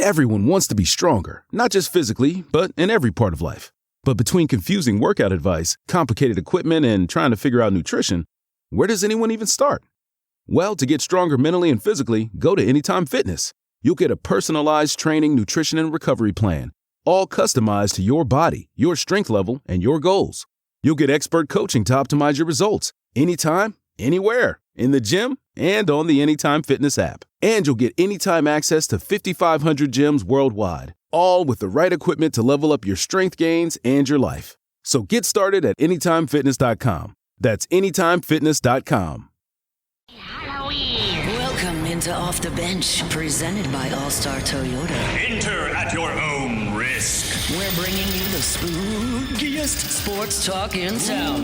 Everyone wants to be stronger, not just physically, but in every part of life. But between confusing workout advice, complicated equipment, and trying to figure out nutrition, where does anyone even start? Well, to get stronger mentally and physically, go to Anytime Fitness. You'll get a personalized training, nutrition, and recovery plan, all customized to your body, your strength level, and your goals. You'll get expert coaching to optimize your results, anytime, anywhere, in the gym and on the Anytime Fitness app. And you'll get anytime access to 5,500 gyms worldwide, all with the right equipment to level up your strength gains and your life. So get started at AnytimeFitness.com. That's AnytimeFitness.com. Welcome into Off the Bench, presented by All-Star Toyota. Enter at your own risk. We're bringing you the spookiest sports talk in town.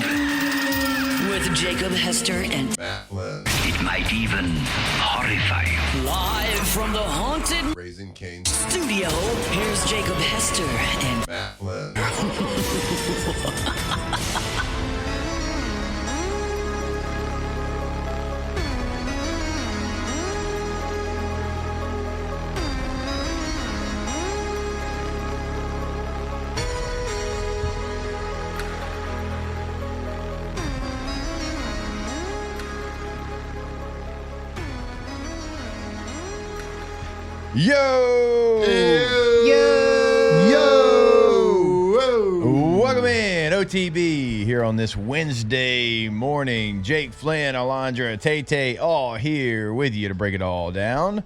With Jacob Hester and It might even horrify you. live from the haunted Raising Cane studio, here's Jacob Hester and Yo! Welcome in, OTB, here on this Wednesday morning. Jake Flynn, Alondra, Tay, all here with you to break it all down.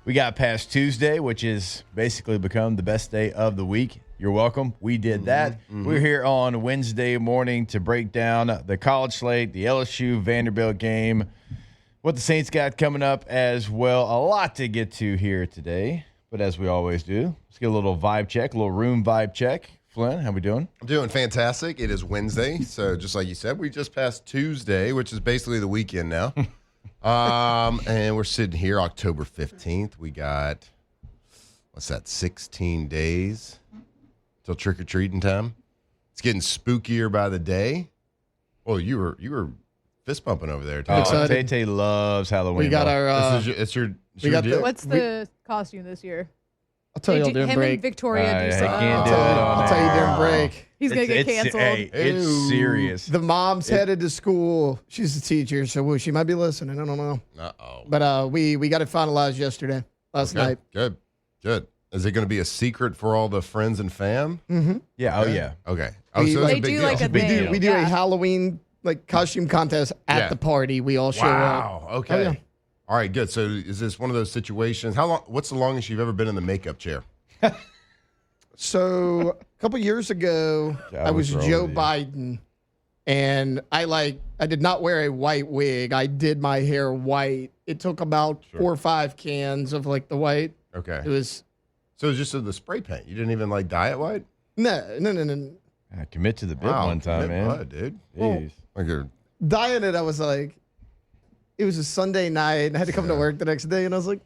We got past Tuesday, which has basically become the best day of the week. You're welcome. We did that. We're here on Wednesday morning to break down the college slate, the LSU Vanderbilt game, what the Saints got coming up as well. A lot to get to here today, but as we always do, let's get a little vibe check, a little room vibe check. Flynn, how we doing? I'm doing fantastic. It is Wednesday, so just like you said, we just passed Tuesday, which is basically the weekend now. And we're sitting here October 15th. We got, 16 days till trick-or-treating time. It's getting spookier by the day. Oh, you were fist bumping over there. Tay loves Halloween. We got our. It's your got deal? What's the costume this year? I'll tell you during Him break. and Victoria do something. I'll tell you during break. He's going to get canceled. It's serious. The mom's headed to school. She's a teacher, so she might be listening. I don't know. Uh-oh. But we got it finalized yesterday, last night. Good. Is it going to be a secret for all the friends and fam? Mm-hmm. Yeah. Okay. Oh, yeah. Okay. We- So it's They a big do deal. like a We thing. do a Yeah. Halloween costume contest at the party. We all show up. Wow. Okay. Oh, yeah. All right. Good. So is this one of those situations? How long? What's the longest you've ever been in the makeup chair? So a couple years ago, I was Joe Biden, and I did not wear a white wig. I did my hair white. It took about 4 or 5 cans of the white. Okay. It was So it's just the spray paint. You didn't even dye it white? no. Commit to the bit one time, commit man. blood, dude. Jeez. Like you're, Dyeing it, I was like, it was a Sunday night, and I had to come to work the next day, and I was like,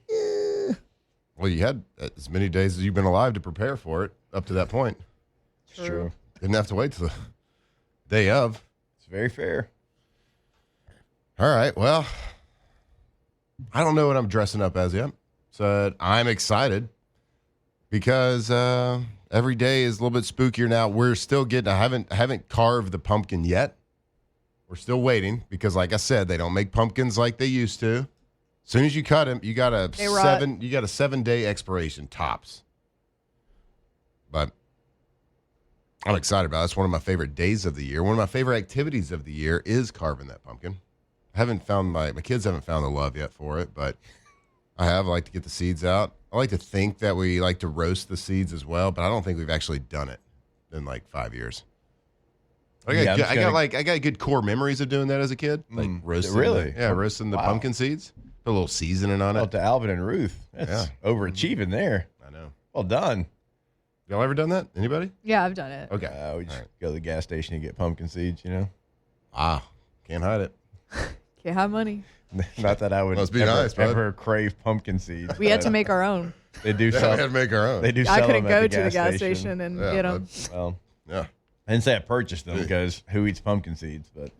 well, you had as many days as you've been alive to prepare for it up to that point. It's true. Didn't have to wait till the day of. It's very fair. All right. Well, I don't know what I'm dressing up as yet. So I'm excited because every day is a little bit spookier now. We're still getting. I haven't carved the pumpkin yet. We're still waiting because, like I said, they don't make pumpkins like they used to. As soon as you cut them, you got a 7-day expiration tops. But I'm excited about it. It's one of my favorite days of the year. One of my favorite activities of the year is carving that pumpkin. I haven't found my kids haven't found the love yet for it, but I have. I like to get the seeds out. I like to think that we like to roast the seeds as well, but I don't think we've actually done it in 5 years. I got good core memories of doing that as a kid, roasting. Really? Roasting the pumpkin seeds. Put a little seasoning on Well, it. to Alvin and Ruth. That's overachieving there. I know. Well done. Y'all ever done that? Anybody? Yeah, I've done it. Okay. We just go to the gas station and get pumpkin seeds, Can't hide it. Can't have money. Not that I would Must be nice, bud. ever crave pumpkin seeds. We had to make our own. They do Yeah, sell. we had to make our own. They do. I sell couldn't them at go to the gas station and get them. Well, Yeah. I didn't say I purchased them because who eats pumpkin seeds? But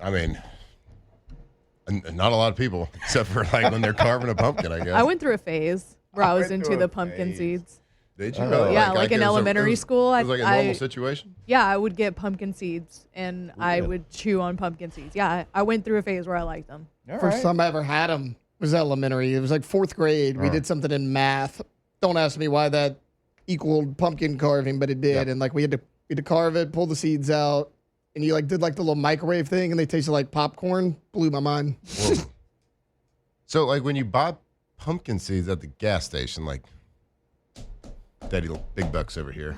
I mean, not a lot of people, except for when they're carving a pumpkin, I guess. I went through a phase. where I was went into through the a pumpkin phase. seeds. Did you? Yeah, like in elementary school. It was like a normal situation? Yeah, I would get pumpkin seeds, and I would chew on pumpkin seeds. Yeah, I went through a phase where I liked them. First time I ever had them was elementary. It was like 4th grade. We did something in math. Don't ask me why that equaled pumpkin carving, but it did. And like we had to carve it, pull the seeds out, and you like did like the little microwave thing, and they tasted like popcorn. Blew my mind. So like when you bought pumpkin seeds at the gas station, like daddy big bucks over here.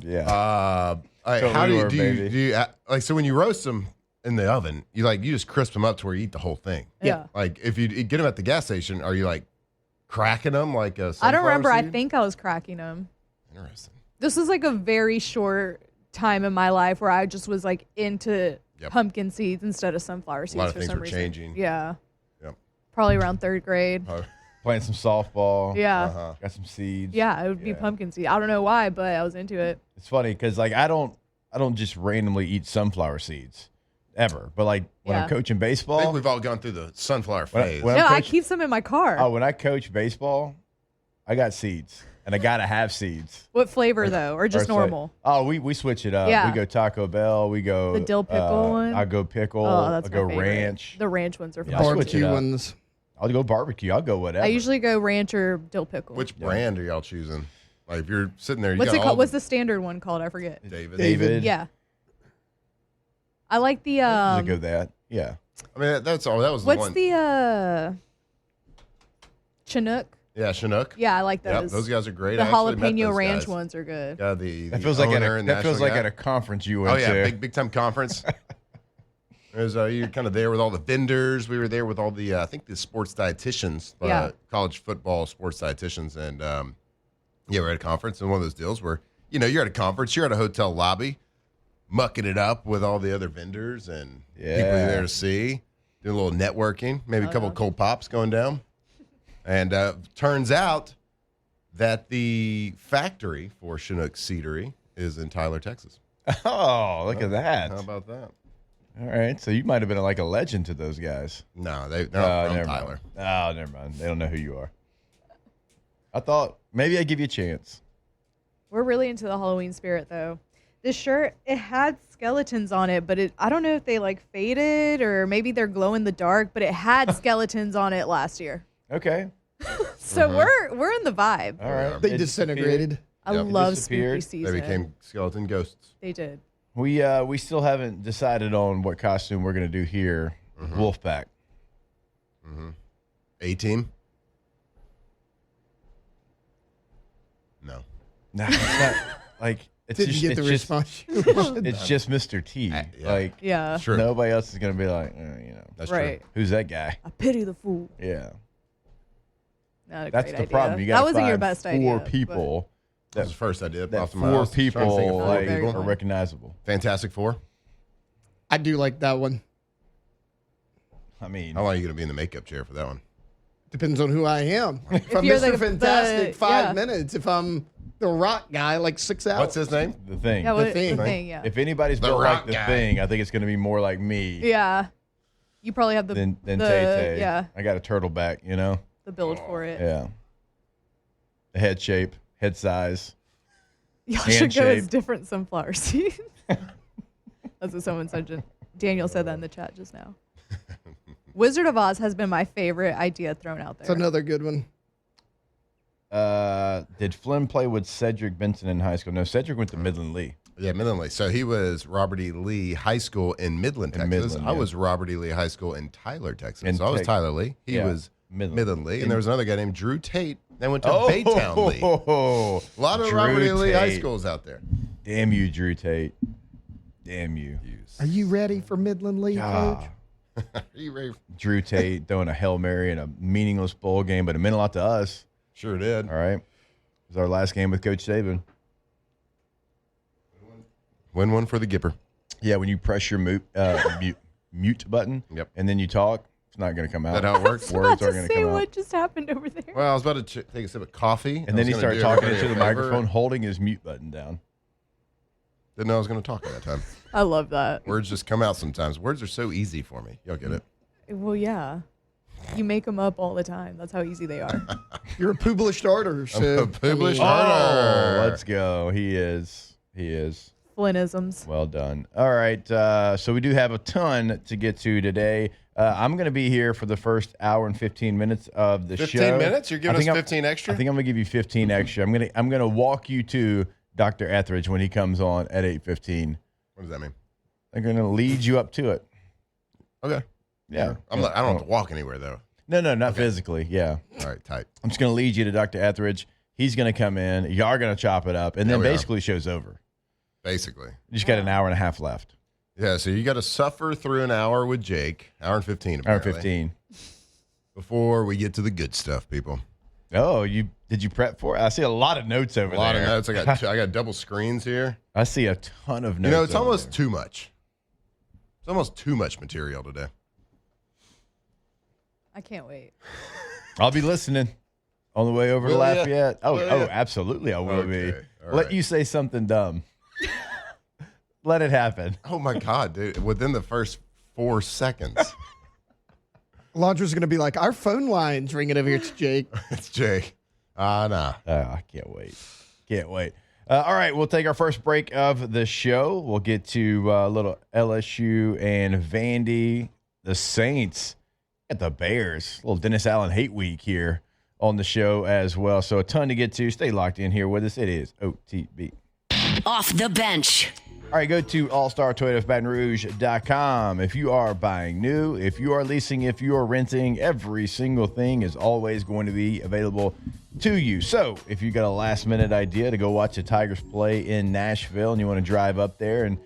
Yeah. How do you like, so when you roast them in the oven, you just crisp them up to where you eat the whole thing. Yeah. Like if you get them at the gas station, are you like cracking them like a I don't remember. sunflower seed? I think I was cracking them. Interesting. This was like a very short time in my life where I just was like into pumpkin seeds instead of sunflower seeds. A lot of for things some were reason. changing. Yeah. Yep. Probably around 3rd grade. Playing some softball. Yeah. Got some seeds. Yeah, it would be pumpkin seed. I don't know why, but I was into it. It's funny because like I don't just randomly eat sunflower seeds ever. But like when I'm coaching baseball, I think we've all gone through the sunflower phase. when No, I'm I keep some in my car. Oh, when I coach baseball, I got seeds, and I gotta have seeds. What flavor though, or just Or so- normal? Oh, we switch it up. Yeah. We go Taco Bell. We go The dill pickle one? I go pickle. Oh, that's I go my favorite. ranch. The ranch ones are fun. Yeah, I'll switch it Barbecue up. ones. I'll go barbecue. I'll go whatever. I usually go ranch or dill pickle. Which brand are y'all choosing? Like if you're sitting there, you What's got it all called? What's the standard one called? I forget. David. Yeah. I like the I go that. Yeah. I mean, that's all. That was what's the one. the Chinook? Yeah, Chinook. Yeah, I like Yep, those. those guys are great. The I actually met jalapeno those ranch guys. ones are good. Yeah, the That feels like owner and national guy. at a conference you went Oh yeah, to. big time conference. There's you're kind of there with all the vendors. We were there with all the I think the sports dietitians, college football sports dietitians, and we're at a conference, and one of those deals where you're at a conference, you're at a hotel lobby, mucking it up with all the other vendors and people you're there to see, doing a little networking, maybe a couple of cold pops going down, and turns out that the factory for Chinook Seedery is in Tyler, Texas. Oh, look at that. How about that? All right. So you might have been like a legend to those guys. No, they're not from never Tyler. Mind. Oh, never mind. They don't know who you are. I thought maybe I'd give you a chance. We're really into the Halloween spirit, though. This shirt, it had skeletons on it, but I don't know if they like faded or maybe they're glow in the dark, but it had skeletons on it last year. Okay. So we're in the vibe. All right. They It disintegrated. I Yep. love Disappeared. spooky They season. became skeleton ghosts. They did. We still haven't decided on what costume we're going to do here. Wolfpack. A-team? No. No, it's not like it's Didn't just get the it's just, response. it's just Mr. T. Yeah. Like Yeah. True. nobody else is going to be like, That's Right. who's that guy? I pity the fool. Yeah. Not a That's great the idea. problem. You got That wasn't your best idea. Four but- people. true. That was the first idea. That off the my four house. Trying to think of people four like very people. are recognizable. Fantastic Four. I do like that one. I mean, How long are you going to be in the makeup chair for that one? Depends on who I am. If I'm you're Mr. the- Fantastic, 5 yeah. minutes. If I'm the rock guy, like 6 hours. What's his name? the thing. Yeah, the Thing. thing, yeah. If anybody's The built rock like the guy. thing, I think it's going to be more like me Yeah. You probably have the than the, Tay-Tay. Yeah, I got a turtle back, the build for it. Yeah. The head shape, head size. Y'all Hand should go as shape. different sunflower seeds. That's what someone said. Daniel said that in the chat just now. Wizard of Oz has been my favorite idea thrown out It's there. another good one. Did Flynn play with Cedric Benson in high school? No, Cedric went to Midland Lee. Yeah, Midland Lee. So he was Robert E. Lee High School in Midland, In Texas. Midland, I yeah. was Robert E. Lee High School in Tyler, Texas. In So I was Tex- Tyler Lee. He Yeah, was Midland. Midland Lee. In- And there was another guy named Drew Tate that went to Baytown Lee. Oh, A lot of Drew Robert E. Lee High Tate. Schools out there. Damn you, Drew Tate. Damn you. Are you ready for Midland Lee, Ah, Coach? Are you ready? Drew Tate throwing a Hail Mary in a meaningless bowl game, but it meant a lot to us. Sure did. All right. It was our last game with Coach Saban. Win one for the Gipper. Yeah, when you press your mute button, Yep. and then you talk, it's not going to come out. Is that how it works? I was Words about aren't to going to say come what out. just happened over there. Well, I was about to take a sip of coffee. And then he I was gonna started do talking everybody into the a favor. microphone, holding his mute button down. Didn't know I was going to talk at that time. I love that. Words just come out sometimes. Words are so easy for me. Y'all get it? Well, yeah. You make them up all the time. That's how easy they are. You're a published starter. So, A published Oh, starter. let's go. He is. Flynnisms. Well done. All right. So we do have a ton to get to today. I'm going to be here for the first hour and 15 minutes of the 15 show. minutes? You're giving us 15 extra? I think I'm going to give you 15 extra. I'm going to walk you to Dr. Etheridge when he comes on at 8:15. What does that mean? I'm going to lead you up to it. Okay. Yeah. I don't have to walk anywhere, though. No, not physically. Yeah. All right, tight. I'm just going to lead you to Dr. Etheridge. He's going to come in. Y'all are going to chop it up. And then we are. basically show's over. Basically. You just got an hour and a half left. Yeah, so you got to suffer through an hour with Jake, hour and 15 apparently. Hour 15. Before we get to the good stuff, people. Oh, did you prep for it? I see a lot of notes over there. A lot of notes. I got double screens here. I see a ton of notes. You know, it's over almost there. too much. It's almost too much material today. I can't wait. I'll be listening on the way over to Will ya? Lafayette. Oh, Will ya? Absolutely, I will be. Okay, all Let right. you say something dumb. Let it happen. Oh my God, dude! Within the first 4 seconds, Alondra's going to be like, our phone line's ringing over here to Jake. it's Jake. Nah. I can't wait. Can't wait. All right, we'll take our first break of the show. We'll get to a little LSU and Vandy, the Saints at the Bears. A little Dennis Allen hate week here on the show as well. So a ton to get to. Stay locked in here with us. It is OTB. Off the bench. All right, go to allstartoyotaofbatonrouge.com. If you are buying new, if you are leasing, if you are renting, every single thing is always going to be available to you. So if you got a last-minute idea to go watch the Tigers play in Nashville and you want to drive up there, and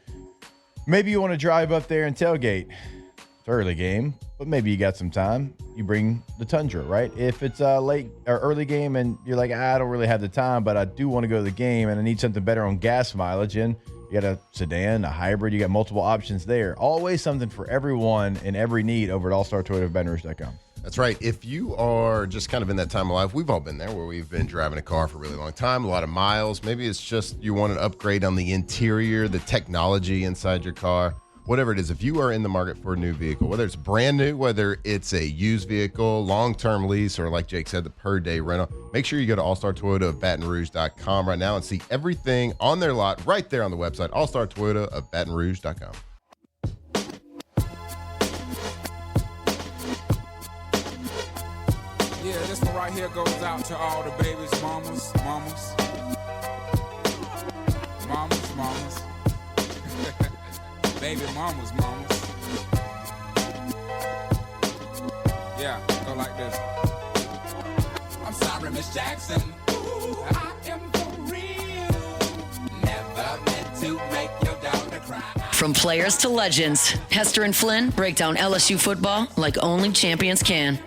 maybe you want to drive up there and tailgate. It's an early game, but maybe you got some time. You bring the Tundra, right? If it's a late or early game and you're like, I don't really have the time, but I do want to go to the game and I need something better on gas mileage, and you got a sedan, a hybrid, you got multiple options there. Always something for everyone and every need over at allstartoyotaofbatonrouge.com. That's right. If you are just kind of in that time of life, we've all been there where we've been driving a car for a really long time, a lot of miles. Maybe it's just you want an upgrade on the interior, the technology inside your car. Whatever it is, if you are in the market for a new vehicle, whether it's brand new, whether it's a used vehicle, long-term lease, or like Jake said, the per-day rental, make sure you go to allstartoyotaofbatonrouge.com right now and see everything on their lot right there on the website, allstartoyotaofbatonrouge.com. Yeah, this one right here goes out to all the babies, mamas. Baby mamas. Yeah, go like this. I'm sorry, Miss Jackson. Ooh, I am for real. Never meant to make your daughter cry. From players to legends, Hester and Flynn break down LSU football like only champions can.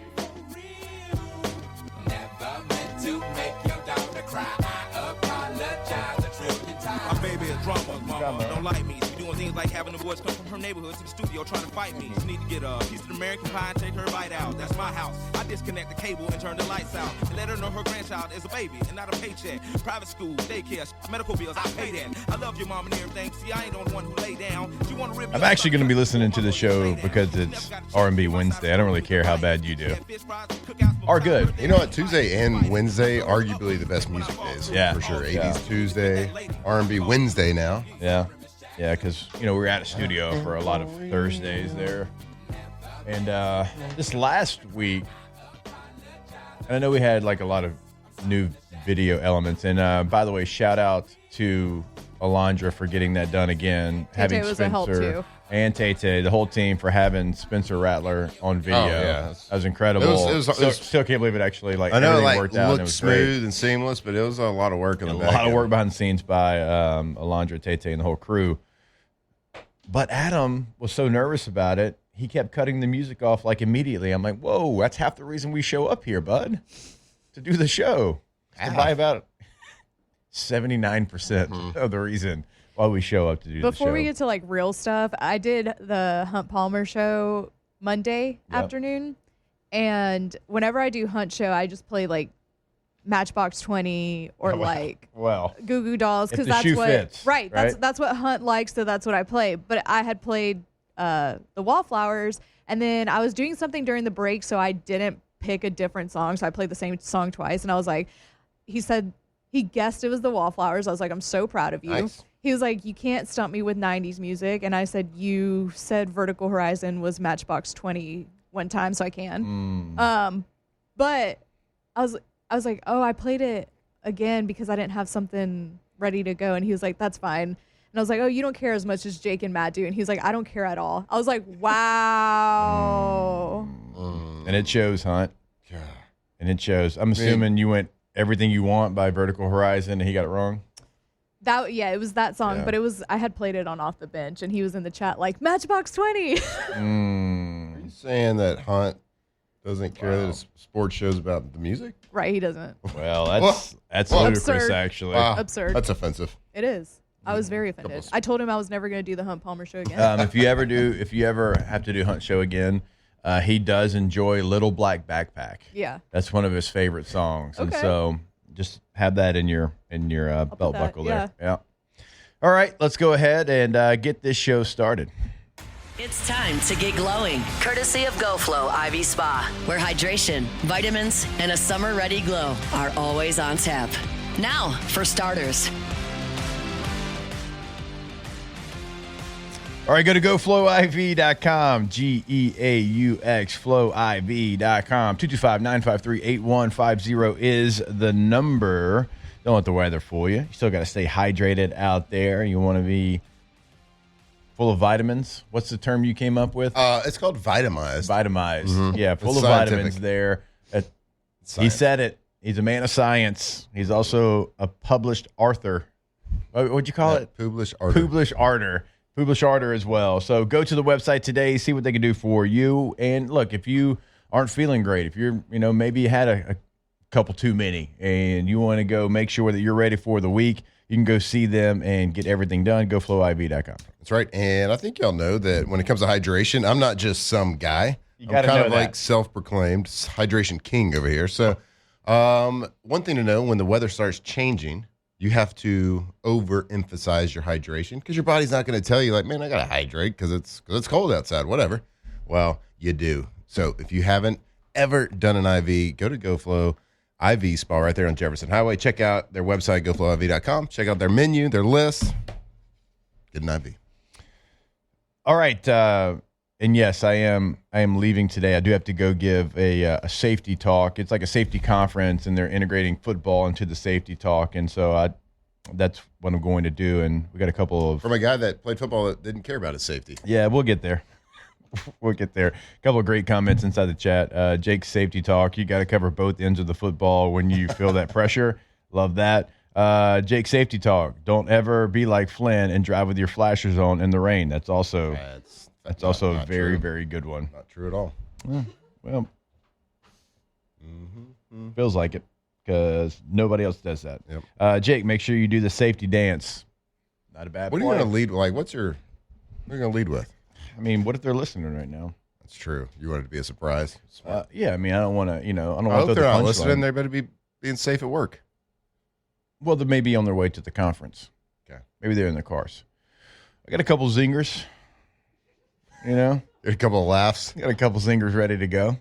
Never meant to make your daughter cry. I apologize a trillion times. My baby is drama, mama. Don't like me. She doing things like having the boys come from her neighborhood to the studio trying to fight me. She need to get a piece of American pie and take her bite out. That's my house. I disconnect the cable and turn the lights out. And let her know her grandchild is a baby and not a paycheck. Private school, daycare, medical bills, I pay that. I love your mom and everything. See, I ain't the only one who lay down. She wanna rip I'm actually going to be listening to the show because it's R&B Wednesday. I don't really care how bad you do. Or good. You know what? Tuesday and Wednesday, arguably the best music days. Yeah. For sure. 80s Yeah. Tuesday, R&B Wednesday now. Yeah. Yeah, because, you know, we were at a studio for a lot of Thursdays there. And this last week, and I know we had like a lot of new video elements. And by the way, shout out to Alondra for getting that done again. Tay-Tay was a help, too. And Tay-Tay, the whole team for having Spencer Rattler on video. Oh, yeah. That was incredible. It was- Still can't believe it actually, like, I know, everything like, worked out. And it looked was smooth great. and seamless, but it was a lot of work in the A back. lot of work behind the scenes by Alondra, Tay-Tay, and the whole crew. But Adam was so nervous about it, he kept cutting the music off like immediately. I'm like, whoa, that's half the reason we show up here, bud, to do the show. By about 79% of the reason why we show up to do the show. Before we get to like real stuff, I did the Hunt Palmer show Monday afternoon. And whenever I do Hunt show, I just play like Matchbox 20 or like Goo Goo Dolls, because the that's shoe what fits, that's what Hunt likes, so that's what I play. But I had played the Wallflowers, And then I was doing something during the break, so I didn't pick a different song. So I played the same song twice. And I was like, he said he guessed it was the Wallflowers. I was like, I'm so proud of you. Nice. He was like, you can't stump me with 90s music. And I said, you said Vertical Horizon was Matchbox 20 one time, so I can. But I was like, oh, I played it again because I didn't have something ready to go. And he was like, that's fine. And I was like, oh, you don't care as much as Jake and Matt do. And he was like, I don't care at all. I was like, wow. And it shows, Hunt. And it shows. I'm assuming you went Everything You Want by Vertical Horizon and he got it wrong. It was that song, but I had played it on Off the Bench, and he was in the chat like Matchbox 20. Are you saying that Hunt doesn't care that his sports show's about the music? Right, he doesn't. Well, that's ludicrous, absurd. actually. Wow. Absurd. That's offensive. It is. I was very offended. I told him I was never going to do the Hunt Palmer show again. If you ever have to do Hunt show again, he does enjoy Little Black Backpack. Yeah. That's one of his favorite songs. Okay. And so just have that in your belt buckle there. Yeah. All right, let's go ahead and get this show started. It's time to get glowing, courtesy of GoFlow IV Spa, where hydration, vitamins, and a summer-ready glow are always on tap. Now, for starters. All right, go to GoFlowIV.com, GEAUX, FlowIV.com. 225-953-8150 is the number. Don't let the weather fool you. You still got to stay hydrated out there. You want to be full of vitamins. What's the term you came up with? It's called vitamized. Vitamized. Mm-hmm. Yeah, full It's of scientific. vitamins there. He Science. said it. He's a man of science. He's also a published author. What'd you call it? Published article. Published author as well. So go to the website today, see what they can do for you. And look, if you aren't feeling great, if you're, maybe you had a couple too many and you want to go make sure that you're ready for the week, you can go see them and get everything done. GoFlowIV.com. That's right. And I think y'all know that when it comes to hydration, I'm not just some guy. I'm gotta kind know of that. like self-proclaimed hydration king over here. So one thing to know, when the weather starts changing, you have to overemphasize your hydration because your body's not going to tell you like, man, I got to hydrate because it's cold outside, whatever. Well, you do. So if you haven't ever done an IV, go to GoFlow IV Spa right there on Jefferson Highway. Check out their website, GoFlowIV.com. Check out their menu, their list. Get an IV. All right. And yes, I am leaving today. I do have to go give a safety talk. It's like a safety conference, and they're integrating football into the safety talk. And so that's what I'm going to do. And we got a couple of... From a guy that played football that didn't care about his safety. Yeah, we'll get there. We'll get there. A couple of great comments inside the chat. Jake's safety talk. You got to cover both ends of the football when you feel that pressure. Love that. Jake's safety talk. Don't ever be like Flynn and drive with your flashers on in the rain. That's also a very, true. very good one. Not true at all. Well, feels like it because nobody else does that. Yep. Jake, make sure you do the safety dance. Not a bad What are you play. going to lead? Like, what are you going to lead with? I mean, what if they're listening right now? That's true. You want it to be a surprise. Yeah, I mean, I don't want to, I don't I want to hope throw they're the not punchline. listening. They better be being safe at work. Well, they may be on their way to the conference. Okay. Maybe they're in their cars. I got a couple zingers. Get a couple of laughs. Got a couple zingers ready to go.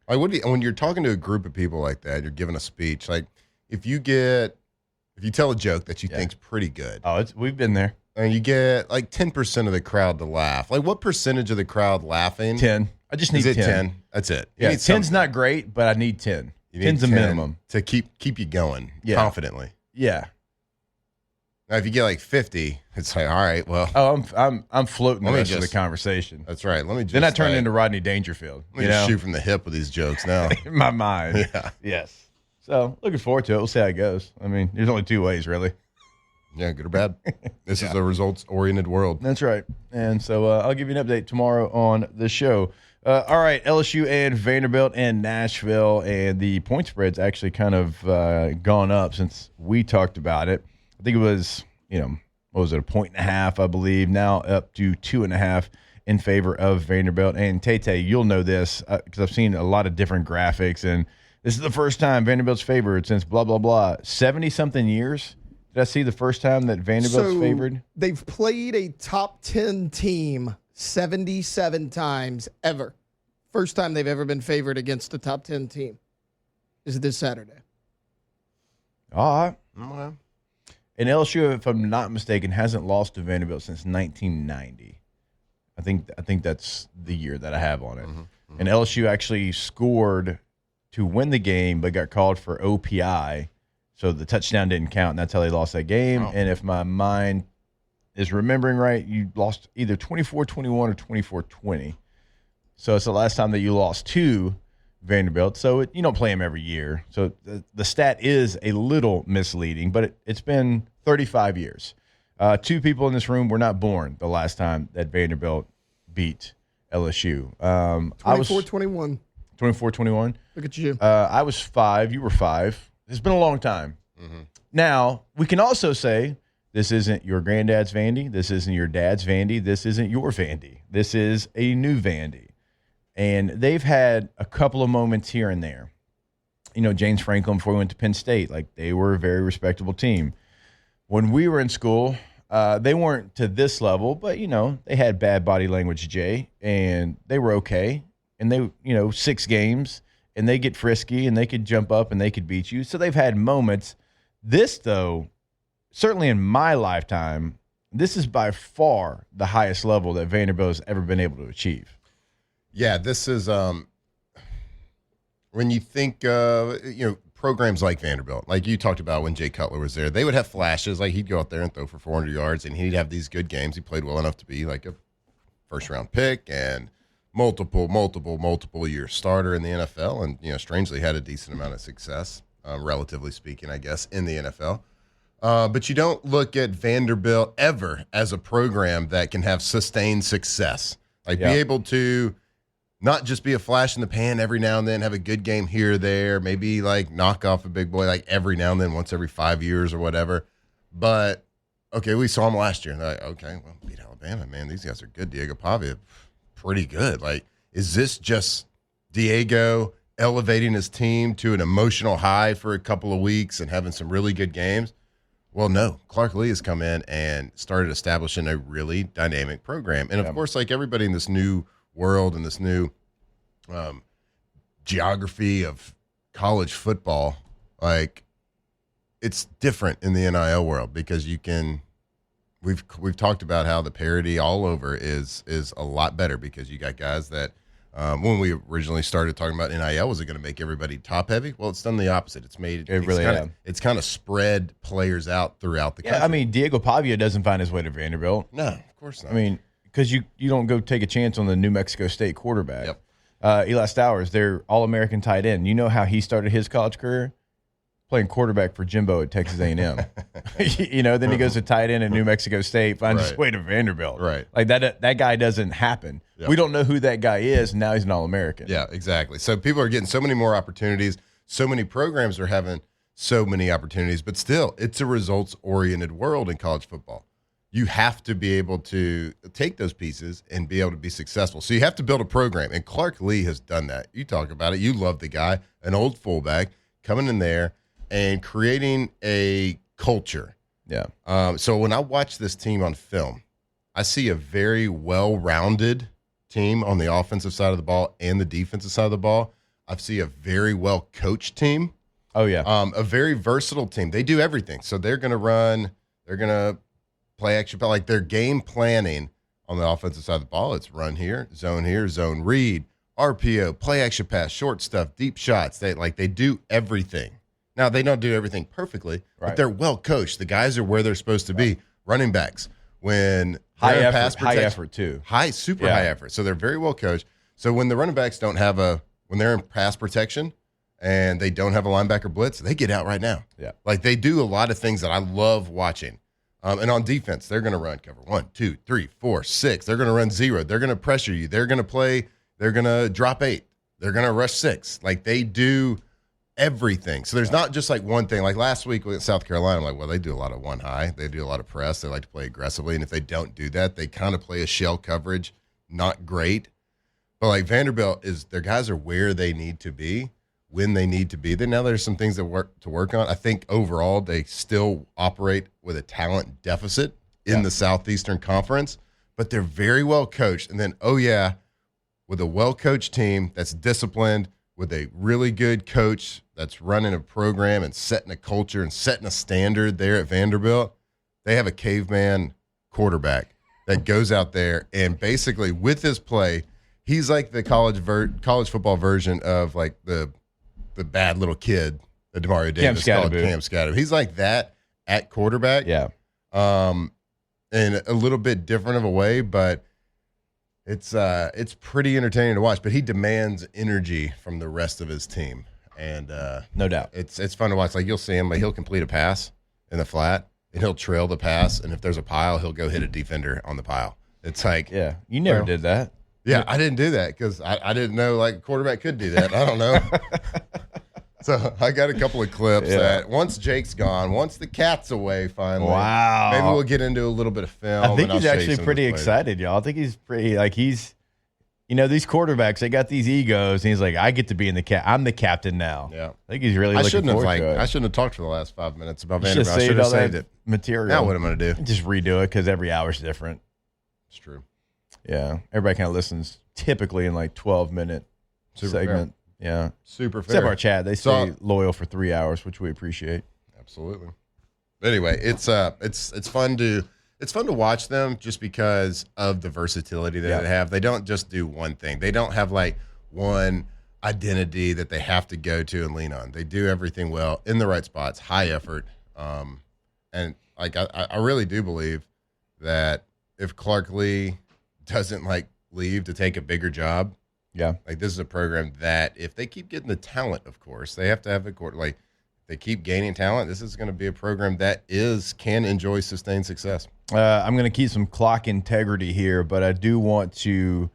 Like, when you're talking to a group of people like that, you're giving a speech. Like, if you tell a joke that you think's pretty good, We've been there. and you get like 10% of the crowd to laugh, like what percentage of the crowd laughing? 10. I just need Is it 10. 10? That's it. You Yeah, need 10's something. not great, but I need 10. You need 10's a 10 minimum. to keep you going confidently. Yeah. Now, if you get like 50, it's like, all right, well, Oh, I'm floating the Let me rest of the just- conversation. that's right. Let me just Then I turn like, into Rodney Dangerfield. let me just shoot from the hip with these jokes now. In my mind. Yeah. Yes. So looking forward to it. We'll see how it goes. I mean, there's only two ways, really. Yeah, good or bad. This is a results-oriented world. That's right. And so I'll give you an update tomorrow on the show. All right, LSU and Vanderbilt and Nashville, and the point spread's actually kind of gone up since we talked about it. I think it was, what was it, 1.5, I believe, now up to 2.5 in favor of Vanderbilt. And Tay, you'll know this because I've seen a lot of different graphics, and this is the first time Vanderbilt's favored since blah, blah, blah, 70-something years. Did I see the first time that Vanderbilt's favored? They've played a top 10 team 77 times ever. first time they've ever been favored against a top 10 team is this Saturday. All right. Okay. And LSU, if I'm not mistaken, hasn't lost to Vanderbilt since 1990. I think that's the year that I have on it. Mm-hmm. And LSU actually scored to win the game, but got called for OPI, so the touchdown didn't count, and that's how they lost that game. Oh. And if my mind is remembering right, you lost either 24-21 or 24-20. So it's the last time that you lost to Vanderbilt. So you don't play them every year. So the stat is a little misleading, but it's been 35 years. Two people in this room were not born the last time that Vanderbilt beat LSU. 24-21. 24-21. Look at you. I was 5. You were 5. It's been a long time. Mm-hmm. Now, we can also say this isn't your granddad's Vandy. This isn't your dad's Vandy. This isn't your Vandy. This is a new Vandy. And they've had a couple of moments here and there. You know, James Franklin, before we went to Penn State, like they were a very respectable team. When we were in school, they weren't to this level, but, you know, they had bad body language, Jay, and they were okay. And they, 6 games, and they get frisky, and they could jump up, and they could beat you. So they've had moments. This, though, certainly in my lifetime, this is by far the highest level that Vanderbilt has ever been able to achieve. Yeah, this is when you think programs like Vanderbilt, like you talked about when Jay Cutler was there, they would have flashes. Like he'd go out there and throw for 400 yards, and he'd have these good games. He played well enough to be like a first-round pick and multiple year starter in the NFL, and strangely had a decent amount of success, relatively speaking, I guess, in the NFL. But you don't look at Vanderbilt ever as a program that can have sustained success, be able to not just be a flash in the pan every now and then, have a good game here or there, maybe like knock off a big boy like every now and then, once every 5 years or whatever. But okay, we saw them last year, and they're like, okay, well, beat Alabama, man. These guys are good. Diego Pavia, pretty good. Like, is this just Diego elevating his team to an emotional high for a couple of weeks and having some really good games? Well, no. Clark Lee has come in and started establishing a really dynamic program. And, of course, like everybody in this new world and this new geography of college football, like it's different in the NIL world because you can – we've talked about how the parity all over is a lot better because you got guys that when we originally started talking about NIL, was it going to make everybody top heavy? Well, it's done the opposite. It's kind of spread players out throughout the country. Yeah, I mean, Diego Pavia doesn't find his way to Vanderbilt. No, of course not. I mean, because you don't go take a chance on the New Mexico State quarterback. Yep. Eli Stowers, their All-American tight end. You know how he started his college career? Playing quarterback for Jimbo at Texas A&M. Then he goes to tight end at New Mexico State, finds his way to Vanderbilt. Right. Like that guy doesn't happen. Yep. We don't know who that guy is, and now he's an All-American. Yeah, exactly. So people are getting so many more opportunities. So many programs are having so many opportunities, but still, it's a results-oriented world in college football. You have to be able to take those pieces and be able to be successful. So you have to build a program, and Clark Lee has done that. You talk about it. You love the guy, an old fullback, coming in there and creating a culture. Yeah. So when I watch this team on film, I see a very well-rounded team on the offensive side of the ball and the defensive side of the ball. I see a very well-coached team. Oh, yeah. A very versatile team. They do everything. So they're going to run. They're going to play action, but like their game planning on the offensive side of the ball, it's run here, zone read, RPO, play action pass, short stuff, deep shots. They do everything. Now they don't do everything perfectly, but they're well coached. The guys are where they're supposed to be. Running backs, when high effort too, high effort. So they're very well coached. So when the running backs don't have when they're in pass protection and they don't have a linebacker blitz, they get out right now. Yeah, like they do a lot of things that I love watching. And on defense, they're going to run cover 1, 2, 3, 4, 6. They're going to run 0. They're going to pressure you. They're going to play. They're going to drop 8. They're going to rush 6. Like they do everything. So there's not just like one thing. Like last week with South Carolina, I'm like, well, they do a lot of one high. They do a lot of press. They like to play aggressively. And if they don't do that, they kind of play a shell coverage. Not great. But like Vanderbilt their guys are where they need to be when they need to be there. Now there's some things that work on. I think overall they still operate with a talent deficit in the Southeastern Conference, but they're very well coached. And then, with a well-coached team that's disciplined, with a really good coach that's running a program and setting a culture and setting a standard there at Vanderbilt, they have a caveman quarterback that goes out there and basically with his play, he's like the college football version of like the bad little kid that DeMario Davis called Cam Scatterby. He's like that at quarterback. Yeah. In a little bit different of a way, but it's pretty entertaining to watch. But he demands energy from the rest of his team, and no doubt, it's fun to watch. Like you'll see him, like he'll complete a pass in the flat, and he'll trail the pass, and if there's a pile, he'll go hit a defender on the pile. It's like, yeah, you never did that. Yeah, I didn't do that because I didn't know like a quarterback could do that. I don't know. So I got a couple of clips that once Jake's gone, once the cat's away finally. Wow. Maybe we'll get into a little bit of film. I think he's actually pretty excited, y'all. I think he's pretty these quarterbacks, they got these egos, and he's like, I get to be in the I'm the captain now. Yeah. I think he's really looking forward to it. I shouldn't have talked for the last 5 minutes about Vanderbilt. I should have saved it. Material. Now what am I going to do? Just redo it because every hour's different. It's true. Yeah. Everybody kind of listens typically in like 12-minute segment. Fair. Yeah. Super fair. Except our chat. They stay loyal for 3 hours, which we appreciate. Absolutely. Anyway, it's fun to watch them just because of the versatility that they have. They don't just do one thing. They don't have like one identity that they have to go to and lean on. They do everything well in the right spots, high effort. And like I really do believe that if Clark Lee doesn't like leave to take a bigger job, like this is a program that if they keep getting the talent, of course, they have to have a quarter. Like if they keep gaining talent, this is going to be a program that can enjoy sustained success. I'm going to keep some clock integrity here, but I do want to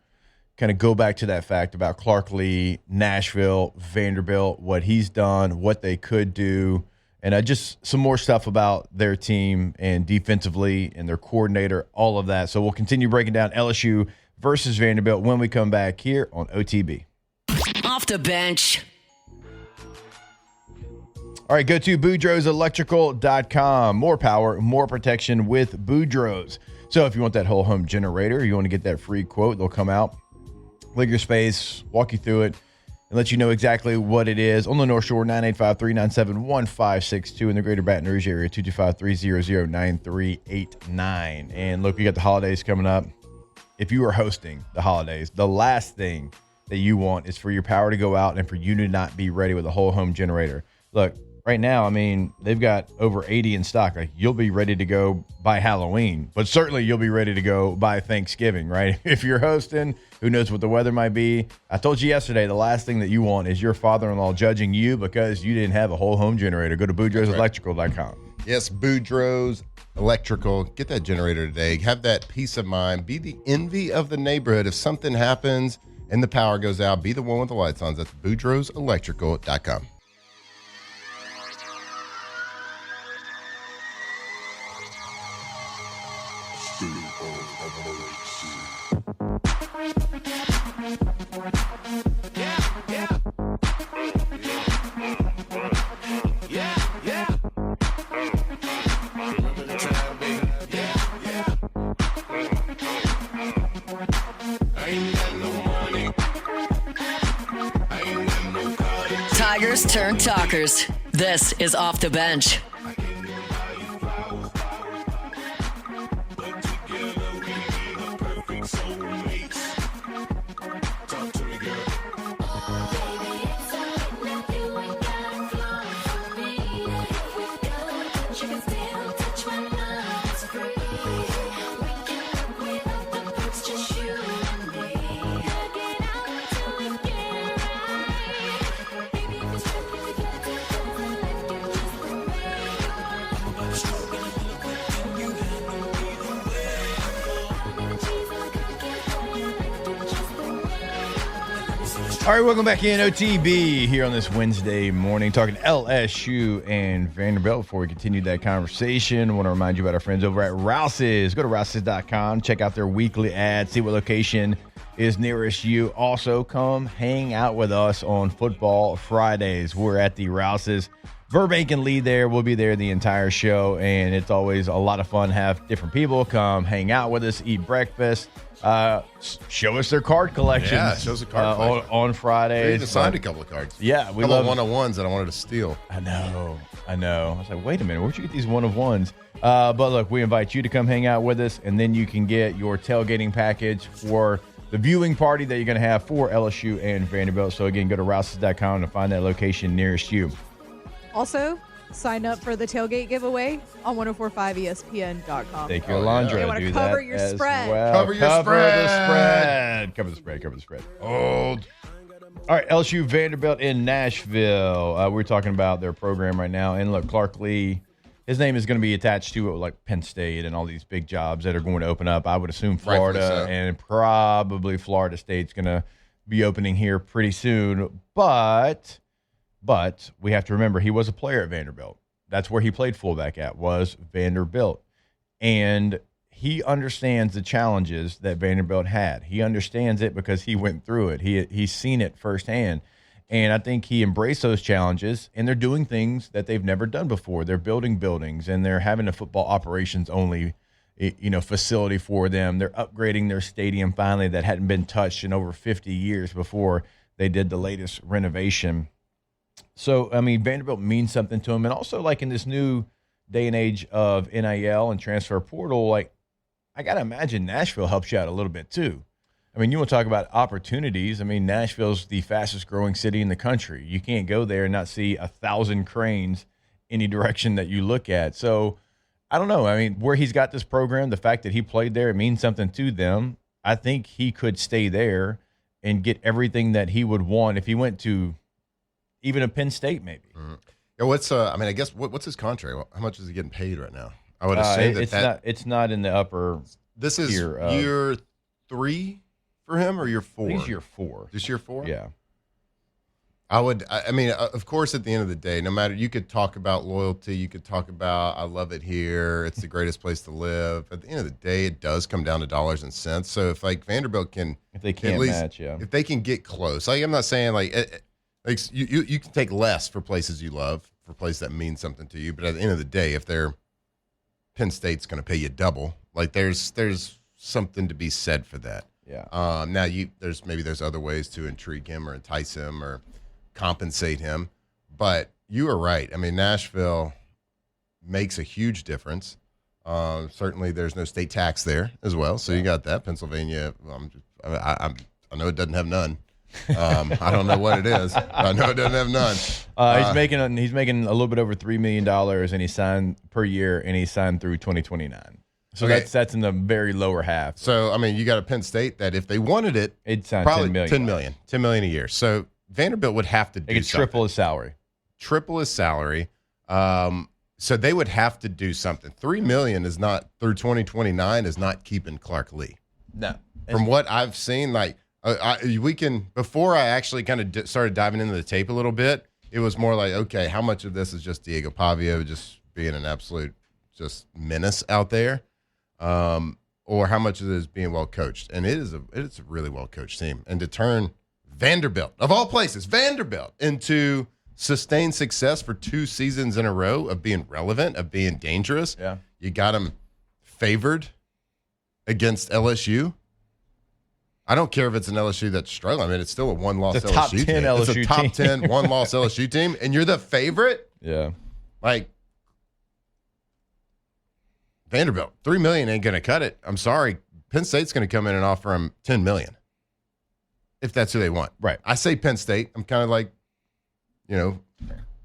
kind of go back to that fact about Clark Lee, Nashville, Vanderbilt, what he's done, what they could do, and just some more stuff about their team and defensively and their coordinator, all of that. So we'll continue breaking down LSU versus Vanderbilt when we come back here on OTB. Off the bench. All right, go to BoudreauxElectrical.com. More power, more protection with Boudreaux's. So if you want that whole home generator, you want to get that free quote, they'll come out, look your space, walk you through it, and let you know exactly what it is. On the North Shore, 985-397-1562. In the greater Baton Rouge area, 225-300-9389. And look, we got the holidays coming up. If you are hosting the holidays, the last thing that you want is for your power to go out and for you to not be ready with a whole home generator. Look, right now, I mean, they've got over 80 in stock. Like, you'll be ready to go by Halloween, but certainly you'll be ready to go by Thanksgiving, right? If you're hosting, who knows what the weather might be. I told you yesterday, the last thing that you want is your father-in-law judging you because you didn't have a whole home generator. Go to BoudreauxElectrical.com. Yes, Boudreaux's Electrical. Get that generator today. Have that peace of mind. Be the envy of the neighborhood. If something happens and the power goes out, be the one with the lights on. That's BoudreauxElectrical.com. Tigers turn talkers. This is Off the Bench. All right, welcome back in OTB here on this Wednesday morning, talking LSU and Vanderbilt. Before we continue that conversation, I want to remind you about our friends over at Rouse's. Go to Rouse's.com, check out their weekly ads, see what location is nearest you. Also, come hang out with us on Football Fridays. We're at the Rouse's Burbank and Lee there. We'll be there the entire show, and it's always a lot of fun. Have different people come hang out with us, eat breakfast, show us their card collections. Yeah, show us a card collection. On Fridays. We even signed a couple of cards. Yeah, we love love 101s that I wanted to steal. I know. I was like, wait a minute, where'd you get these 1-of-1s? But look, we invite you to come hang out with us, and then you can get your tailgating package for the viewing party that you're going to have for LSU and Vanderbilt. So again, go to rouses.com to find that location nearest you. Also, sign up for the tailgate giveaway on 1045ESPN.com. Thank you, Alondra. They want to Do cover that your as spread. well. Cover your spread. Cover the spread. Old. All right, LSU Vanderbilt in Nashville. We're talking about their program right now. And look, Clark Lee, his name is going to be attached to like Penn State and all these big jobs that are going to open up. I would assume Florida and probably Florida State's going to be opening here pretty soon. But we have to remember he was a player at Vanderbilt. That's where he played fullback at, was Vanderbilt. And he understands the challenges that Vanderbilt had. He understands it because he went through it. He's seen it firsthand. And I think he embraced those challenges, and they're doing things that they've never done before. They're building buildings, and they're having a football operations only facility for them. They're upgrading their stadium finally that hadn't been touched in over 50 years before they did the latest renovation. So, I mean, Vanderbilt means something to him. And also, like, in this new day and age of NIL and transfer portal, like, I got to imagine Nashville helps you out a little bit too. I mean, you want to talk about opportunities. I mean, Nashville's the fastest growing city in the country. You can't go there and not see 1,000 cranes any direction that you look at. So, I don't know. I mean, where he's got this program, the fact that he played there, it means something to them. I think he could stay there and get everything that he would want if he went to even a Penn State, maybe. Mm-hmm. Yeah, I guess what's his contract? How much is he getting paid right now? I would assume it's not in the upper. This is tier year 3 for him, or year 4? He's year 4. Just year 4? Yeah. I mean, of course, at the end of the day, no matter, you could talk about loyalty, you could talk about, I love it here, it's the greatest place to live. At the end of the day, it does come down to dollars and cents. So if like Vanderbilt if they can't match, if they can get close, like I'm not saying like you can take less for places you love, for places that mean something to you, but at the end of the day, if they're Penn State's going to pay you double, like there's something to be said for that. Yeah. Now there's other ways to intrigue him or entice him or compensate him, but you are right. I mean, Nashville makes a huge difference. Certainly, there's no state tax there as well, so you got that. Pennsylvania, I know it doesn't have none. I don't know what it is. I know it doesn't have none. He's making a little bit over $3 million, and he signed per year, and he signed through 2029. So okay. that's in the very lower half. So I mean, you got a Penn State that if they wanted it, it'd sign probably $10 million. $10 million a year. So Vanderbilt would have to do something. Triple his salary. Triple his salary. So they would have to do something. $3 million is not through 2029 is not keeping Clark Lee. No. From what I've seen, like before I actually kind of started diving into the tape a little bit, it was more like, okay, how much of this is just Diego Pavia just being an absolute just menace out there, or how much of it is being well coached? And it's a really well coached team, and to turn Vanderbilt, of all places, Vanderbilt into sustained success for 2 seasons in a row of being relevant, of being dangerous. Yeah, you got them favored against LSU. I don't care if it's an LSU that's struggling. I mean, it's still a one-loss LSU team. Top 10 LSU it's a top 10 one-loss LSU team, and you're the favorite? Yeah. Like, Vanderbilt, $3 million ain't going to cut it. I'm sorry. Penn State's going to come in and offer them $10 million if that's who they want. Right. I say Penn State. I'm kind of like,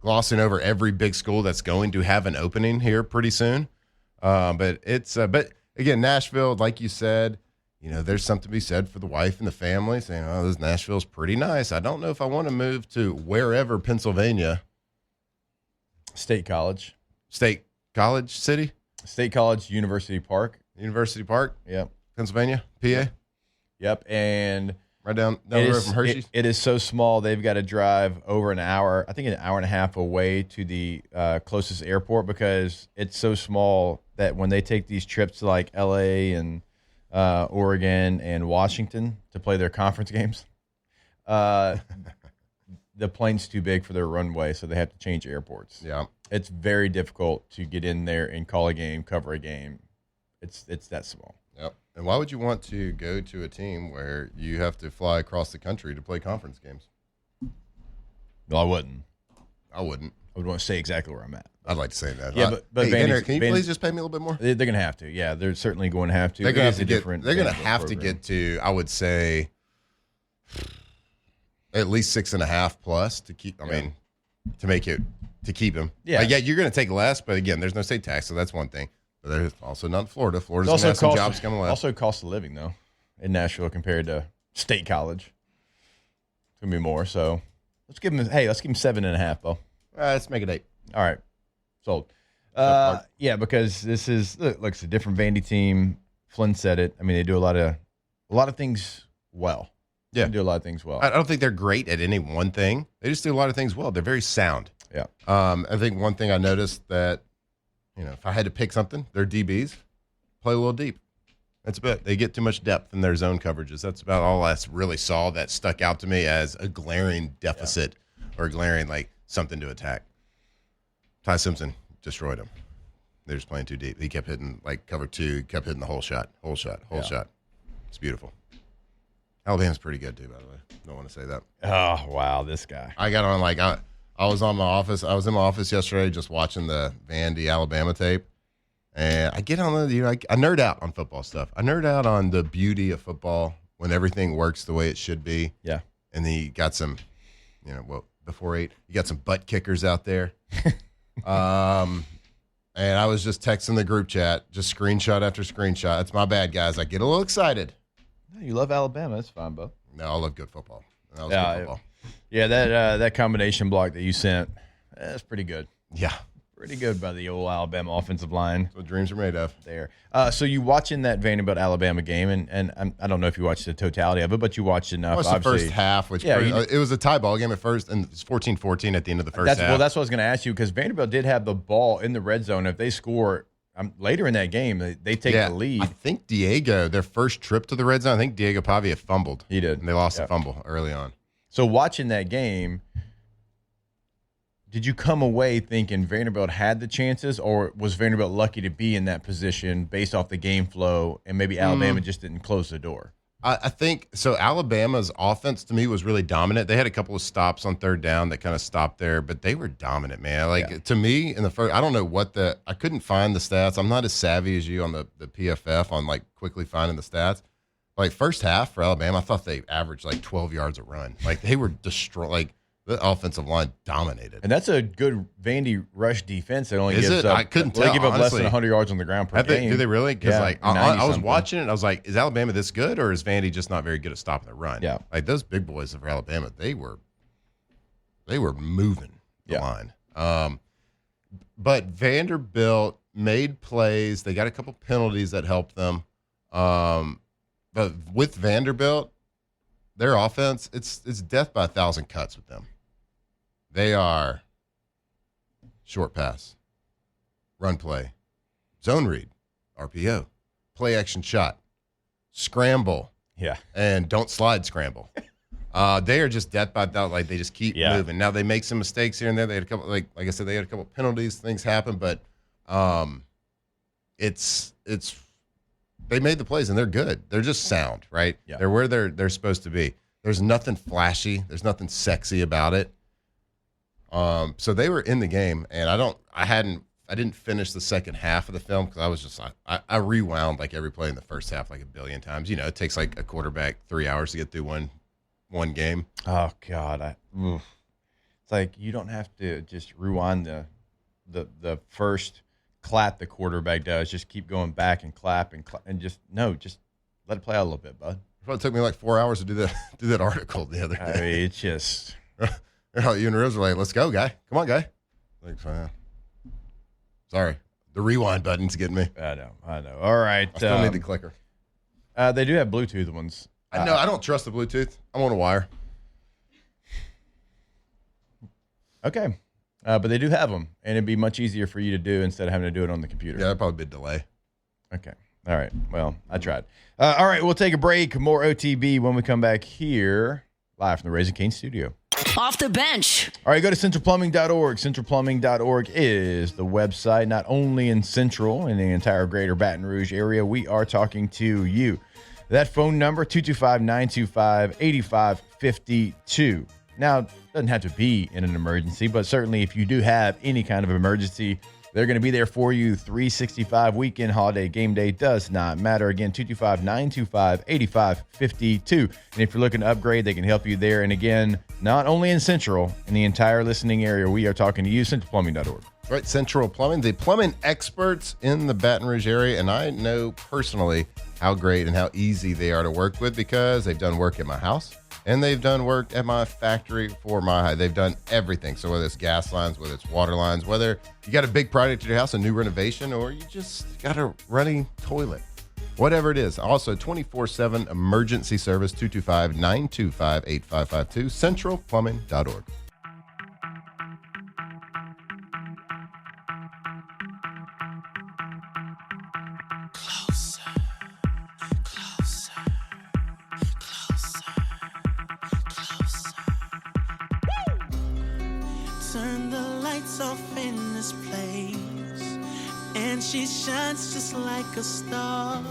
glossing over every big school that's going to have an opening here pretty soon. But again, Nashville, like you said, there's something to be said for the wife and the family saying, oh, this Nashville's pretty nice. I don't know if I want to move to wherever Pennsylvania. State College City? State College, University Park. Yep. Pennsylvania, PA. Yep. And right down the road from Hershey's. It is so small, they've got to drive over an hour, I think an hour and a half away to the closest airport, because it's so small that when they take these trips to like LA and Oregon and Washington to play their conference games, the plane's too big for their runway, so they have to change airports. Yeah. It's very difficult to get in there and call a game, cover a game. It's that small. Yep. And why would you want to go to a team where you have to fly across the country to play conference games? No, I wouldn't. I wouldn't. I would want to say exactly where I'm at. I'd like to say that. Yeah, but hey, Vander, can you please just pay me a little bit more? They're going to have to. Yeah, they're certainly going to have to. They're going to have to get to, I would say, at least 6.5 plus to keep. I mean, to make it to keep him. Yeah, you're going to take less, but again, there's no state tax, so that's one thing. But there's also not Florida. Florida's going to have some jobs coming left. Also, cost of living though in Nashville compared to State College, it's going to be more. So let's give them 7.5, Bo. Let's make it 8. All right, sold. Yeah, because this is it's a different Vandy team. Flynn said it. I mean, they do a lot of things well. Yeah, they do a lot of things well. I don't think they're great at any one thing. They just do a lot of things well. They're very sound. Yeah. I think one thing I noticed that, if I had to pick something, their DBs play a little deep. That's about it. They get too much depth in their zone coverages. That's about all I really saw that stuck out to me as a glaring deficit or glaring something to attack. Ty Simpson destroyed him. They're just playing too deep. He kept hitting cover 2, kept hitting the whole shot. It's beautiful. Alabama's pretty good too, by the way. Don't want to say that. Oh wow, this guy. I got on I was on my office. I was in my office yesterday just watching the Vandy Alabama tape, and I get on I nerd out on football stuff. I nerd out on the beauty of football when everything works the way it should be. Yeah. And then you got some, before 8, you got some butt kickers out there. And I was just texting the group chat, just screenshot after screenshot. That's my bad, guys. I get a little excited. You love Alabama. That's fine, Bo. No, I love good football. Good football. Yeah, that combination block that you sent, that's pretty good. Yeah. Pretty good by the old Alabama offensive line. That's what dreams are made of. There. So you watching that Vanderbilt Alabama game, and I don't know if you watched the totality of it, but you watched enough. I watched the first half, it was a tie ball game at first, and it's 14-14 at the end of the first half. Well, that's what I was going to ask you, because Vanderbilt did have the ball in the red zone. If they score later in that game, they take the lead. I think their first trip to the red zone, I think Diego Pavia fumbled. He did. And they lost the fumble early on. So watching that game, did you come away thinking Vanderbilt had the chances, or was Vanderbilt lucky to be in that position based off the game flow, and maybe Alabama just didn't close the door? I think so. Alabama's offense to me was really dominant. They had a couple of stops on third down that kind of stopped there, but they were dominant, man. To me, in the first, I don't know I couldn't find the stats. I'm not as savvy as you on the PFF on quickly finding the stats. First half for Alabama, I thought they averaged 12 yards a run. They were destroyed. The offensive line dominated. And that's a good Vandy rush defense. It only gives up. I couldn't tell. They give up honestly. less than 100 yards on the ground per game. Do they really? Because I was watching it, and I was like, is Alabama this good, or is Vandy just not very good at stopping the run? Yeah. Those big boys of Alabama, they were moving the line. But Vanderbilt made plays. They got a couple penalties that helped them. But with Vanderbilt, their offense, it's death by 1,000 cuts with them. They are short pass, run play, zone read, RPO, play action shot, scramble, and don't slide scramble. They are just death by 1,000. They just keep moving. Now they make some mistakes here and there. They had a couple, like I said, they had a couple penalties. Things happen, but it's they made the plays and they're good. They're just sound, right? Yeah. They're where they're supposed to be. There's nothing flashy. There's nothing sexy about it. So they were in the game, and I didn't finish the second half of the film because I was just I rewound every play in the first half a billion times. It takes a quarterback 3 hours to get through one game. Oh God, it's you don't have to just rewind the first clap the quarterback does. Just keep going back and clap and just let it play out a little bit, bud. It probably took me 4 hours to do that article the other day. I mean, it's just. You and Rose were like, let's go, guy. Come on, guy. Sorry. The rewind button's getting me. I know. All right. I still need the clicker. They do have Bluetooth ones. No, I don't trust the Bluetooth. I'm on a wire. Okay. But they do have them, and it'd be much easier for you to do instead of having to do it on the computer. Yeah, that'd probably be a delay. Okay. All right. Well, I tried. All right. We'll take a break. More OTB when we come back here, live from the Raising Cane studio. Off the bench. All right, go to centralplumbing.org. Centralplumbing.org is the website, not only in Central, in the entire greater Baton Rouge area. We are talking to you. That phone number, 225-925-8552. Now, it doesn't have to be in an emergency, but certainly if you do have any kind of emergency, they're going to be there for you. 365 weekend, holiday, game day, does not matter. Again, 225-925-8552. And if you're looking to upgrade, they can help you there. And again, not only in Central, in the entire listening area, we are talking to you, centralplumbing.org. Right, Central Plumbing, the plumbing experts in the Baton Rouge area. And I know personally how great and how easy they are to work with because they've done work at my house. And they've done work at my factory for my high. They've done everything. So whether it's gas lines, whether it's water lines, whether you got a big project at your house, a new renovation, or you just got a running toilet, whatever it is. Also, 24/7 emergency service, 225-925-8552, centralplumbing.org. Turn the lights off in this place, and she shines just like a star,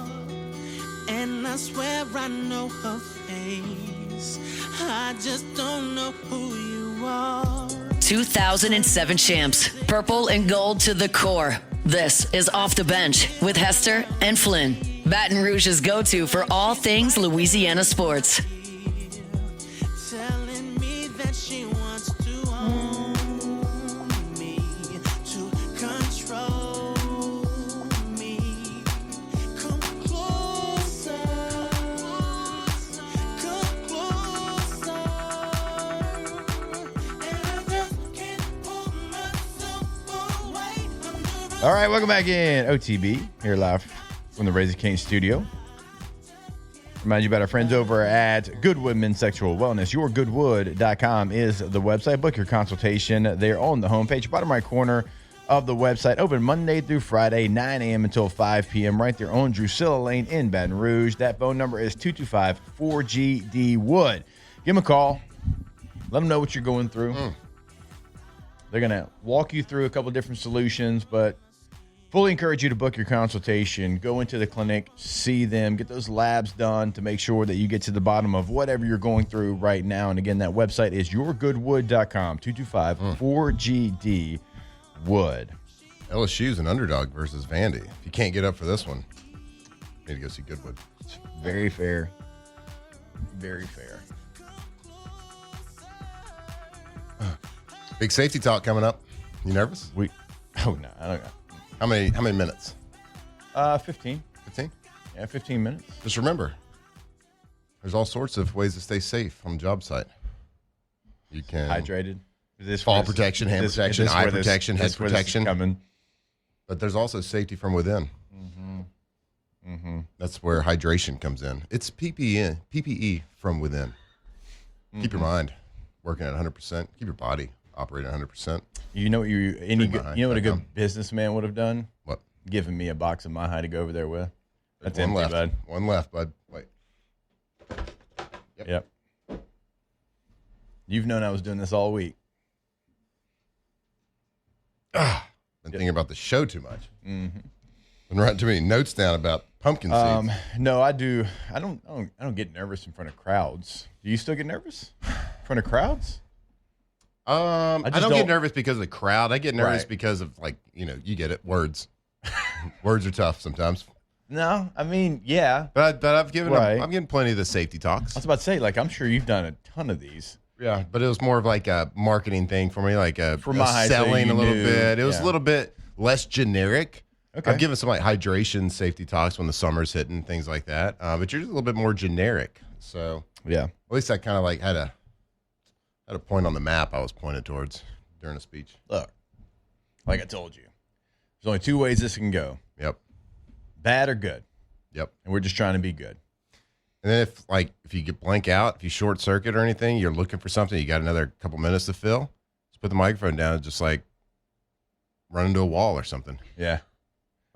and I swear I know her face. I just don't know who you are. 2007 champs, purple and gold to the core. This is Off the Bench with Hester and Flynn, Baton Rouge's go-to for all things Louisiana sports. Telling me that she wants to own me, to control me. Come closer, come closer. And I just can't pull myself away. All right, welcome back in. OTB, here live from the Raising Cane studio. Remind you about our friends over at Goodwood Men's Sexual Wellness. YourGoodwood.com is the website. Book your consultation there on the homepage, bottom right corner of the website. Open Monday through Friday, 9 a.m. until 5 p.m. right there on Drusilla Lane in Baton Rouge. That phone number is 225-4GD-WOOD. Give them a call. Let them know what you're going through. They're going to walk you through a couple different solutions, but fully encourage you to book your consultation. Go into the clinic, see them, get those labs done to make sure that you get to the bottom of whatever you're going through right now. And again, that website is yourgoodwood.com, 225-4GD-WOOD. LSU's an underdog versus Vandy. If you can't get up for this one, you need to go see Goodwood. It's very fair. Very fair. Big safety talk coming up. You nervous? Oh, no. I don't know. How many minutes? 15. 15? Yeah, 15 minutes. Just remember, there's all sorts of ways to stay safe on the job site. You can hydrated. Fall protection, hand protection, eye protection, head protection. Coming. But there's also safety from within. That's where hydration comes in. It's PPE from within. Keep your mind working at 100%. Keep your body operating at 100%. You know what a good businessman would have done? What? Giving me a box of My High to go over there with. That's one empty, left. bud. One left, bud. Wait. Yep. You've known I was doing this all week. Been thinking about the show too much. Been writing too many notes down about pumpkin seeds. No, I do. I don't get nervous in front of crowds. Do you still get nervous in front of crowds? I don't get nervous because of the crowd. I get nervous because of, like, you get it. Words. Words are tough sometimes. No, I mean, yeah. But I'm getting plenty of the safety talks. I was about to say, like, I'm sure you've done a ton of these. Yeah, but it was more of like a marketing thing for me, like for my selling so a little knew. bit. It was a little bit less generic. Okay. I've given some like hydration safety talks when the summer's hitting, things like that. But you're just a little bit more generic. So yeah, at least I kind of like had a point on the map I was pointed towards during a speech. Look, like I told you, there's only two ways this can go. Yep. Bad or good. Yep. And we're just trying to be good. And then if you get blank out, if you short circuit or anything, you're looking for something, you got another couple minutes to fill, just put the microphone down and just like run into a wall or something. Yeah.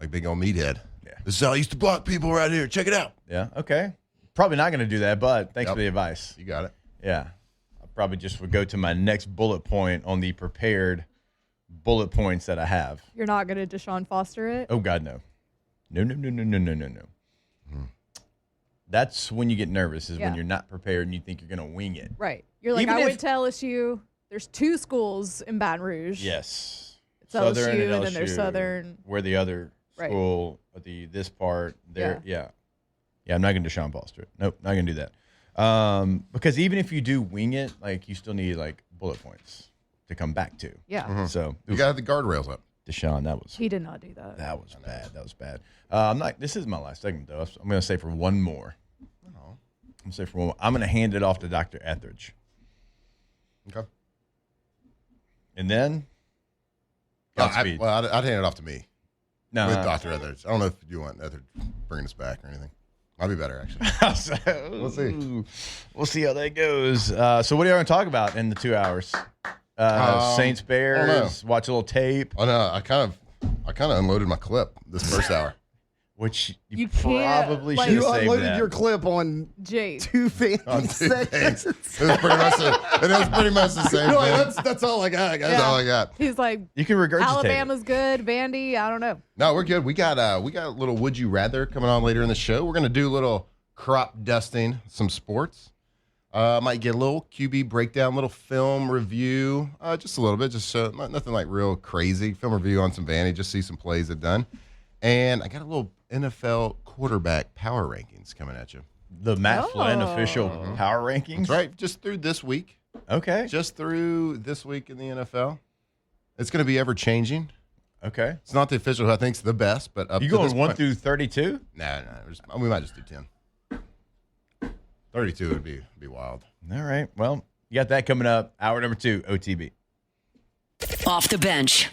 Like big old meathead. Yeah. This is how I used to block people right here. Check it out. Yeah. Okay. Probably not going to do that, but thanks for the advice. You got it. Yeah. probably just would go to my next bullet point on the prepared bullet points that I have. You're not going to Deshaun Foster it? Oh, God, no. No. That's when you get nervous, is when you're not prepared and you think you're going to wing it. Right. You're like, I went to LSU. There's 2 schools in Baton Rouge. Yes. It's LSU, and then there's Southern. Where the other school, this part, there. Yeah, I'm not going to Deshaun Foster it. Nope, not going to do that. Because even if you do wing it, like, you still need, like, bullet points to come back to. Yeah. So you got to have the guardrails up. Deshaun, he did not do that. That was bad. I'm not. This is my last segment, though. I'm going to say for one more. I'm going to hand it off to Dr. Etheridge. Okay. And then, I'd hand it off to me. No, with Dr. Etheridge. I don't know if you want Etheridge bringing us back or anything. Might be better, actually. We'll see. We'll see how that goes. So what are you going to talk about in the 2 hours? Saints, Bears, watch a little tape. Oh, no, I kind of unloaded my clip this first hour. Which you probably probably should have You saved unloaded that. your clip on Jake. 2 fantasy segments. It was pretty much the same thing. That's all I got, guys. That's all I got. He's like, you can regurgitate Alabama's good, Vandy, I don't know. No, we're good. We got a little Would You Rather coming on later in the show. We're going to do a little crop dusting, some sports. Might get a little QB breakdown, little film review, just a little bit, just nothing like real crazy. Film review on some Vandy, just see some plays they've done. And I got a little NFL quarterback power rankings coming at you. The Matt Flynn official power rankings? That's right. Just through this week. Okay. Just through this week in the NFL. It's going to be ever changing. Okay. It's not the official who I think is the best, but up you to going this 1 point, through 32? No. We might just do 10. 32 would be wild. All right. Well, you got that coming up. Hour number 2, OTB. Off the bench.